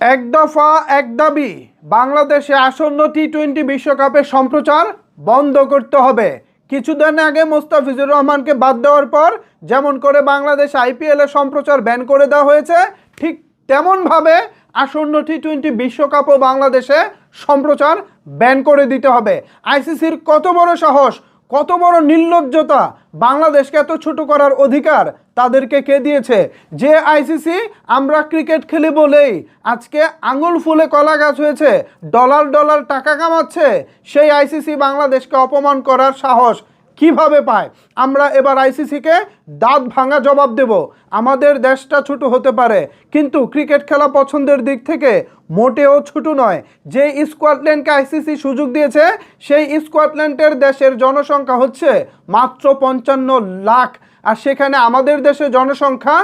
এক দফা এক দাবি, বাংলাদেশে আসন্ন টি-20 বিশ্বকাপের সম্প্রচার বন্ধ করতে হবে। কিছুদিন আগে মোস্তাফিজুর রহমানকে বাদ দেওয়ার পর যেমন করে বাংলাদেশ আইপিএল এর সম্প্রচার ব্যান করে দেওয়া হয়েছে, ঠিক তেমনভাবে আসন্ন টি-20 বিশ্বকাপও বাংলাদেশে সম্প্রচার ব্যান করে দিতে হবে। আইসিসির কত বড় সাহস, কত বড় নির্লজ্জতা! বাংলাদেশকে এত ছোট করার অধিকার তাদেরকে কে দিয়েছে? যে আইসিসি আমরা ক্রিকেট খেলি বলেই আজকে আঙুল ফুলে কলা গাছ হয়েছে, ডলার ডলার টাকা কামাচ্ছে, সেই আইসিসি বাংলাদেশকে অপমান করার সাহস কিভাবে পায়? আমরা এবার আইসিসিকে দাঁত ভাঙা জবাব দেব। আমাদের দেশটা ছোট হতে পারে, কিন্তু ক্রিকেট খেলা পছন্দের দিক থেকে মোটেও ছোট নয়। যে স্কটল্যান্ডকে আইসিসি সুযোগ দিয়েছে, সেই স্কটল্যান্ডের দেশের জনসংখ্যা হচ্ছে মাত্র 55 লাখ, আর সেখানে আমাদের দেশের জনসংখ্যা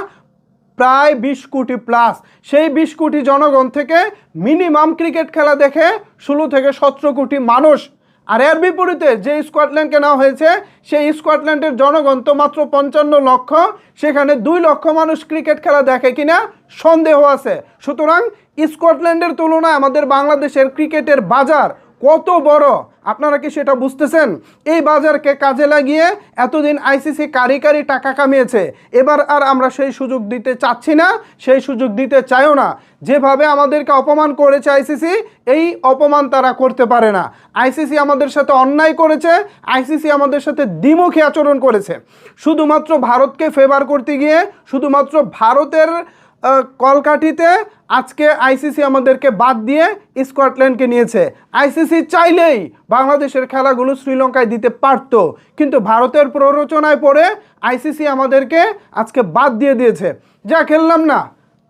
প্রায় 20 কোটি প্লাস। সেই 20 কোটি জনগণ থেকে মিনিমাম ক্রিকেট খেলা দেখে 16 থেকে 17 কোটি মানুষ। আর এর বিপরীতে যে স্কটল্যান্ডকে নেওয়া হয়েছে, সেই স্কটল্যান্ডের জনগণ তো মাত্র 55 লক্ষ, সেখানে 2 লক্ষ মানুষ ক্রিকেট খেলা দেখে কিনা সন্দেহ আছে। সুতরাং স্কটল্যান্ডের তুলনায় আমাদের বাংলাদেশের ক্রিকেটের বাজার কত বড়, আপনারা কি সেটা বুঝতেছেন? এই বাজারকে কাজে লাগিয়ে এতদিন আইসিসি কারি কারি টাকা কামিয়েছে। এবার আর আমরা সেই সুযোগ দিতে চাচ্ছি না, সেই সুযোগ দিতে চাইও না। যেভাবে আমাদেরকে অপমান করেছে আইসিসি, এই অপমান তারা করতে পারে না। আইসিসি আমাদের সাথে অন্যায় করেছে, আইসিসি আমাদের সাথে দ্বিমুখী আচরণ করেছে। শুধুমাত্র ভারতকে ফেভার করতে গিয়ে, শুধুমাত্র ভারতের কলকাঠিতে আজকে আইসিসি আমাদেরকে বাদ দিয়ে স্কটল্যান্ডকে নিয়েছে। আইসিসি চাইলেই বাংলাদেশের খেলাগুলো শ্রীলঙ্কায় দিতে পারতো, কিন্তু ভারতের প্ররোচনায় পড়ে আইসিসি আমাদেরকে আজকে বাদ দিয়ে দিয়েছে। যা খেললাম না,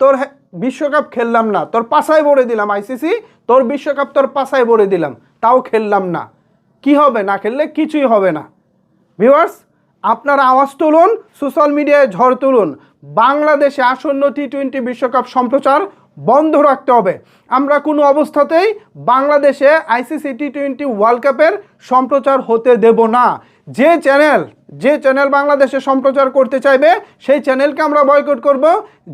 তোর বিশ্বকাপ খেললাম না, তোর পাশায় ভরে দিলাম আইসিসি, তোর বিশ্বকাপ তোর পাশায় ভরে দিলাম, তাও খেললাম না। কি হবে? না খেললে কিছুই হবে না। ভিউয়ার্স, আপনারা আওয়াজ তুলুন, সোশ্যাল মিডিয়ায় ঝড় তুলুন। বাংলাদেশে আসন্ন টি-20 বিশ্বকাপ সম্প্রচার বন্ধ রাখতে হবে। আমরা কোনো অবস্থাতেই বাংলাদেশে আইসিসি টি-20 ওয়ার্ল্ড কাপের সম্প্রচার হতে দেব না। যে চ্যানেল বাংলাদেশে সম্প্রচার করতে চাইবে, সেই চ্যানেলকে আমরা বয়কট করব।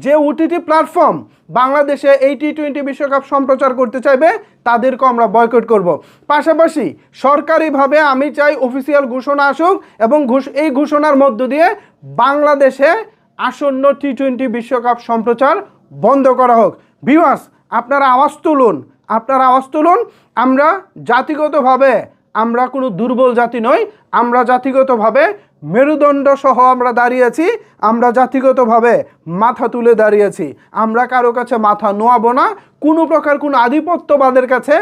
যে ওটিটি প্ল্যাটফর্ম বাংলাদেশে এই টি-20 বিশ্বকাপ সম্প্রচার করতে চাইবে, তাদেরকেও আমরা বয়কট করব। পাশাপাশি সরকারিভাবে আমি চাই অফিসিয়াল ঘোষণা আসুক, এবং এই ঘোষণার মধ্য দিয়ে বাংলাদেশে আসন্ন টি-20 বিশ্বকাপ সম্প্রচার বন্ধ করা হোক। ভিউয়ার্স, আপনারা আওয়াজ তুলুন, আপনারা আওয়াজ তুলুন। আমরা জাতিগতভাবে আমরা কোনো দুর্বল জাতি নই, আমরা জাতিগতভাবে মেরুদণ্ড সহ আমরা দাঁড়িয়েছি, আমরা জাতিগতভাবে মাথা তুলে দাঁড়িয়েছি। আমরা কারো কাছে মাথা নোয়াবো না, কোনো প্রকার কোনো আধিপত্যবাদের কাছে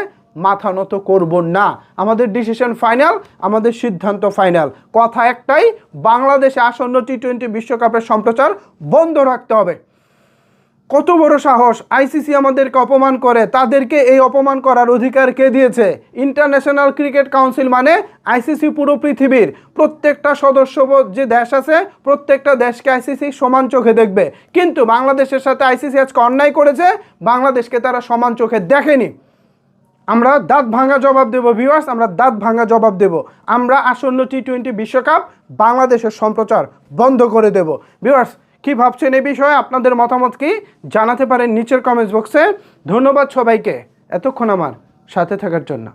মাথা নত করব না। আমাদের ডিসিশন ফাইনাল, আমাদের সিদ্ধান্ত ফাইনাল। কথা একটাই, বাংলাদেশে আসন্ন টি-20 বিশ্বকাপের সম্প্রচার বন্ধ রাখতে হবে। কত বড় সাহস! আইসিসি আমাদেরকে অপমান করে, তাদেরকে এই অপমান করার অধিকার কে দিয়েছে? ইন্টারন্যাশনাল ক্রিকেট কাউন্সিল মানে আইসিসি পুরো পৃথিবীর প্রত্যেকটা সদস্য যে দেশ আছে, প্রত্যেকটা দেশকে আইসিসি সমান চোখে দেখবে। কিন্তু বাংলাদেশের সাথে আইসিসি আজকে অন্যায় করেছে, বাংলাদেশকে তারা সমান চোখে দেখেনি। আমরা দাঁত ভাঙা জবাব দেব ভিউয়ার্স, আমরা দাঁত ভাঙা জবাব দেব। আমরা আসন্ন টি-20 বিশ্বকাপ বাংলাদেশের সম্প্রচার বন্ধ করে দেব। ভিউয়ার্স, কি ভাবছেন এই বিষয়ে? আপনাদের মতামত কি জানাতে পারেন নিচের কমেন্টস বক্সে। ধন্যবাদ সবাইকে এতক্ষণ আমার সাথে থাকার জন্য।